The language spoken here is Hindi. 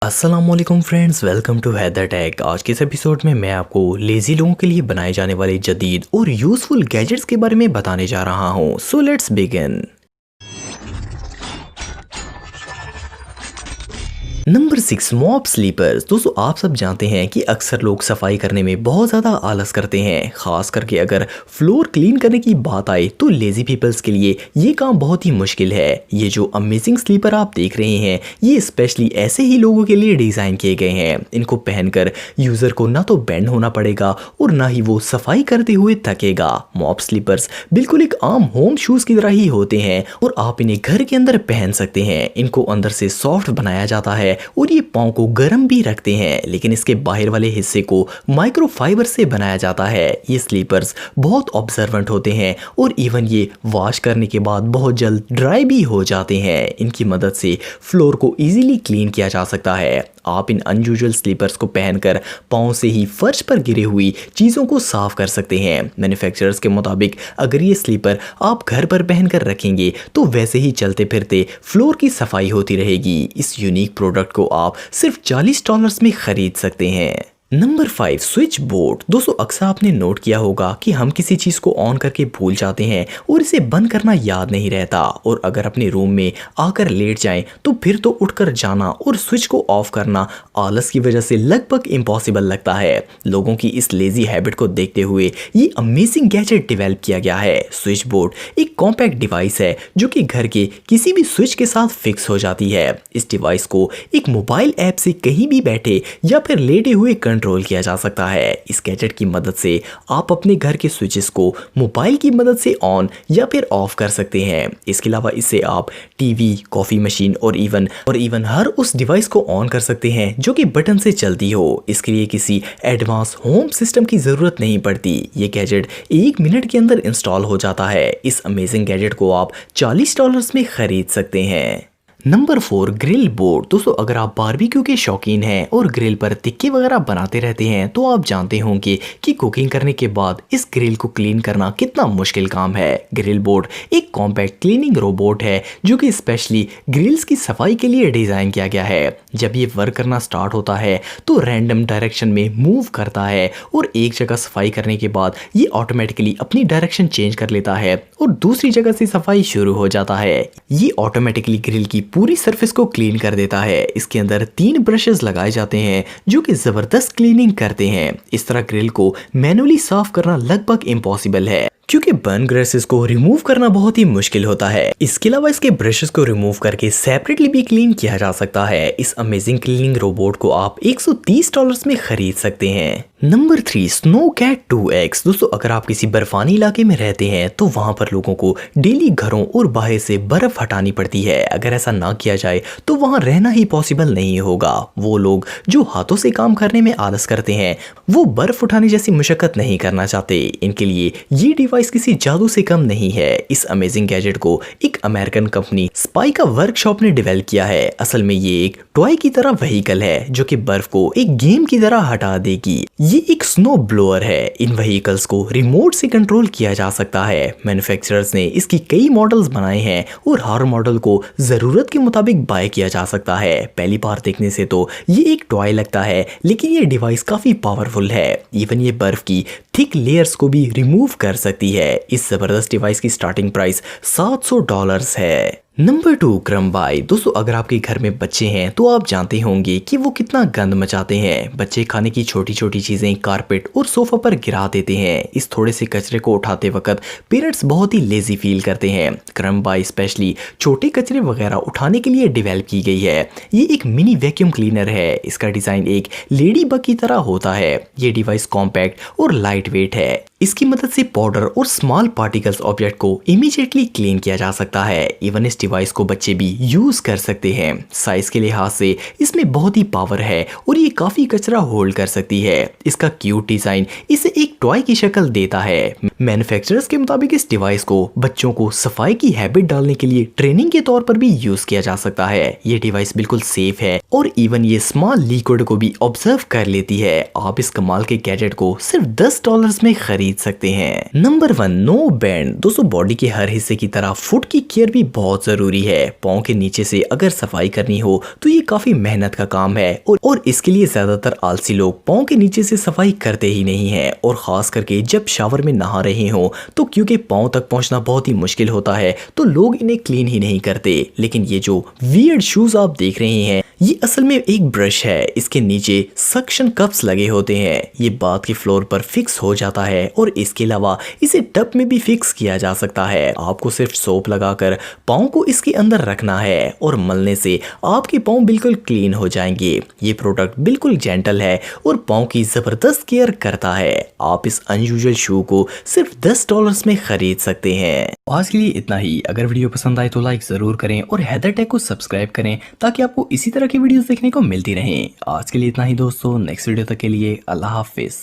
अस्सलामुअलैकुम friends, welcome to Haider tech. आज के इस एपिसोड में मैं आपको लेजी लोगों के लिए बनाए जाने वाले जदीद और यूज़फुल गैजेट्स के बारे में बताने जा रहा हूँ। So let's begin. Number 6, mop slippers. दोस्तों, आप सब जानते हैं कि अक्सर लोग सफाई करने में बहुत ज़्यादा आलस करते हैं। खास करके अगर फ्लोर क्लीन करने की बात आए तो लेजी पीपल्स के लिए ये काम बहुत ही मुश्किल है। ये जो अमेजिंग स्लीपर आप देख रहे हैं, ये स्पेशली ऐसे ही लोगों के लिए डिज़ाइन किए गए हैं। इनको पहनकर यूज़र को ना तो बेंड होना पड़ेगा और ना ही वो सफाई करते हुए थकेगा। मॉप स्लीपर्स बिल्कुल एक आम होम शूज़ की तरह ही होते हैं और आप इन्हें घर के अंदर पहन सकते हैं। इनको अंदर से सॉफ्ट बनाया जाता है और ये पाँव को गर्म भी रखते हैं, लेकिन इसके बाहर वाले हिस्से को माइक्रोफाइबर से बनाया जाता है। ये स्लीपर्स बहुत ऑब्जर्वेंट होते हैं और इवन ये वॉश करने के बाद बहुत जल्द ड्राई भी हो जाते हैं। इनकी मदद से फ्लोर को इजीली क्लीन किया जा सकता है। आप इन अनयूजुअल स्लीपर्स को पहनकर पाँव से ही फर्श पर गिरी हुई चीज़ों को साफ कर सकते हैं। मैन्युफैक्चरर्स के मुताबिक अगर ये स्लीपर आप घर पर पहनकर रखेंगे तो वैसे ही चलते फिरते फ्लोर की सफाई होती रहेगी। इस यूनिक प्रोडक्ट को आप सिर्फ $40 में खरीद सकते हैं। Number 5, switch board. दोस्तों, अक्सर आपने नोट किया होगा कि हम किसी चीज़ को ऑन करके भूल जाते हैं और इसे बंद करना याद नहीं रहता, और अगर अपने रूम में आकर लेट जाएं तो फिर तो उठकर जाना और स्विच को ऑफ करना आलस की वजह से लगभग इम्पॉसिबल लगता है। लोगों की इस लेजी हैबिट को देखते हुए ये अमेजिंग गैजेट डेवलप किया गया है। स्विच बोर्ड एक कॉम्पैक्ट डिवाइस है जो कि घर के किसी भी स्विच के साथ फिक्स हो जाती है। इस डिवाइस को एक मोबाइल ऐप से कहीं भी बैठे या फिर लेटे हुए कंट्रोल किया जा सकता है। इस गैजेट की मदद से आप अपने घर के स्विचेस को मोबाइल की मदद से ऑन या फिर ऑफ कर सकते हैं। इसके अलावा इससे आप टीवी, कॉफी मशीन और इवन हर उस डिवाइस को ऑन कर सकते हैं जो कि बटन से चलती हो। इसके लिए किसी एडवांस होम सिस्टम की जरूरत नहीं पड़ती। ये गैजेट 1 मिनट के अंदर इंस्टॉल हो जाता है। इस अमेजिंग गैजेट को आप $40 में खरीद सकते हैं। Number 4, grill board. दोस्तों, अगर आप बारबेक्यू के शौकीन हैं और ग्रिल पर तिक्के वगैरह बनाते रहते हैं तो आप जानते होंगे कि कुकिंग करने के बाद इस ग्रिल को क्लीन करना कितना मुश्किल काम है। ग्रिल बोर्ड एक कॉम्पैक्ट क्लीनिंग रोबोट है जो कि स्पेशली ग्रिल्स की सफाई के लिए डिज़ाइन किया गया है। जब ये वर्क करना स्टार्ट होता है तो रैंडम डायरेक्शन में मूव करता है और एक जगह सफाई करने के बाद ये ऑटोमेटिकली अपनी डायरेक्शन चेंज कर लेता है और दूसरी जगह से सफाई शुरू हो जाता है। ये ऑटोमेटिकली ग्रिल की पूरी सरफेस को क्लीन कर देता है। इसके अंदर 3 ब्रशेस लगाए जाते हैं जो कि जबरदस्त क्लीनिंग करते हैं। इस तरह ग्रिल को मैनुअली साफ करना लगभग इम्पॉसिबल है क्योंकि बर्न ग्रेसेस को रिमूव करना बहुत ही मुश्किल होता है। इसके अलावा इसके ब्रशेस को रिमूव करके सेपरेटली भी क्लीन किया जा सकता है। इस अमेजिंग क्लीनिंग रोबोट को आप $130 में खरीद सकते हैं। Number 3, snow cat 2X। दोस्तों, अगर आप किसी बर्फानी इलाके में रहते हैं तो वहां पर लोगों को डेली घरों और बाहर से बर्फ हटानी पड़ती है। अगर ऐसा ना किया जाए तो वहां रहना ही पॉसिबल नहीं होगा। वो लोग जो हाथों से काम करने में आलस करते हैं वो बर्फ उठाने जैसी मुशक्कत नहीं करना चाहते। इनके लिए ये डिवाइस किसी जादू से कम नहीं है। इस अमेजिंग गैजेट को एक अमेरिकन कंपनी स्पाइका वर्कशॉप ने डेवलप किया है। असल में ये एक टॉय की तरह व्हीकल है जो कि बर्फ को एक गेम की तरह हटा देगी। ये एक स्नो ब्लोअर है। इन व्हीकल्स को रिमोट से कंट्रोल किया जा सकता है। मैन्युफैक्चरर्स ने इसकी कई मॉडल्स बनाए हैं और हर मॉडल को जरूरत के मुताबिक बाय किया जा सकता है। पहली बार देखने से तो ये एक टॉय लगता है, लेकिन ये डिवाइस काफी पावरफुल है। इवन ये बर्फ की थिक लेयर्स को भी रिमूव कर सकती है। इस जबरदस्त डिवाइस की स्टार्टिंग प्राइस $700 है। नंबर 2, क्रम्बाई। दोस्तों, अगर आपके घर में बच्चे हैं तो आप जानते होंगे कि वो कितना गंद मचाते हैं। बच्चे खाने की छोटी छोटी चीजें कारपेट और सोफा पर गिरा देते हैं। इस थोड़े से कचरे को उठाते वक्त पेरेंट्स बहुत ही लेजी फील करते हैं। क्रम्बाई स्पेशली छोटे कचरे वगैरह उठाने के लिए डेवलप की गई है। ये एक मिनी वैक्यूम क्लीनर है। इसका डिजाइन एक लेडी बग की तरह होता है। ये डिवाइस कॉम्पैक्ट और लाइट वेट है। इसकी मदद से पाउडर और स्मॉल पार्टिकल्स ऑब्जेक्ट को इमीडिएटली क्लीन किया जा सकता है। इवन इस डिवाइस को बच्चे भी यूज कर सकते हैं। साइज के लिहाज से इसमें बहुत ही पावर है और ये काफी कचरा होल्ड कर सकती है। इसका क्यूट डिजाइन इसे एक टॉय की शक्ल देता है। मैन्युफैक्चरर्स के मुताबिक इस डिवाइस को बच्चों को सफाई की हैबिट डालने के लिए ट्रेनिंग के तौर पर भी यूज किया जा सकता है। ये डिवाइस बिल्कुल सेफ है और इवन ये स्मॉल लिक्विड को भी ऑब्जर्व कर लेती है। आप इस कमाल के गैजेट को सिर्फ $10 में खरीद खरीद सकते हैं। Number 1, no band. दोस्तों बॉडी के हर हिस्से की तरह फुट की केयर भी बहुत जरूरी है। पाँव के नीचे से अगर सफाई करनी हो तो ये काफी मेहनत का काम है और इसके लिए ज्यादातर आलसी लोग पाँव के नीचे से सफाई करते ही नहीं है। और खास करके जब शावर में नहा रहे हो तो क्योंकि पाँव तक पहुंचना बहुत ही मुश्किल होता है तो लोग इन्हें क्लीन ही नहीं करते। लेकिन ये जो वियर्ड शूज आप देख रहे हैं ये असल में एक ब्रश है। इसके नीचे सक्शन कप्स लगे होते हैं। ये बाथ के फ्लोर पर फिक्स हो जाता है और इसके अलावा इसे टब में भी फिक्स किया जा सकता है। आपको सिर्फ सोप लगाकर पाँव को इसके अंदर रखना है और मलने से आपके पाँव बिल्कुल क्लीन हो जाएंगे। ये प्रोडक्ट बिल्कुल जेंटल है और पाँव की जबरदस्त केयर करता है। आप इस अनयूजुअल शू को सिर्फ $10 में खरीद सकते हैं। आज के लिए इतना ही। अगर वीडियो पसंद आए तो लाइक जरूर करें और हैदर टेक को सब्सक्राइब करें ताकि आपको इसी तरह की वीडियोस देखने को मिलती रहें। आज के लिए इतना ही दोस्तों, नेक्स्ट वीडियो तक के लिए अल्लाह हाफिज।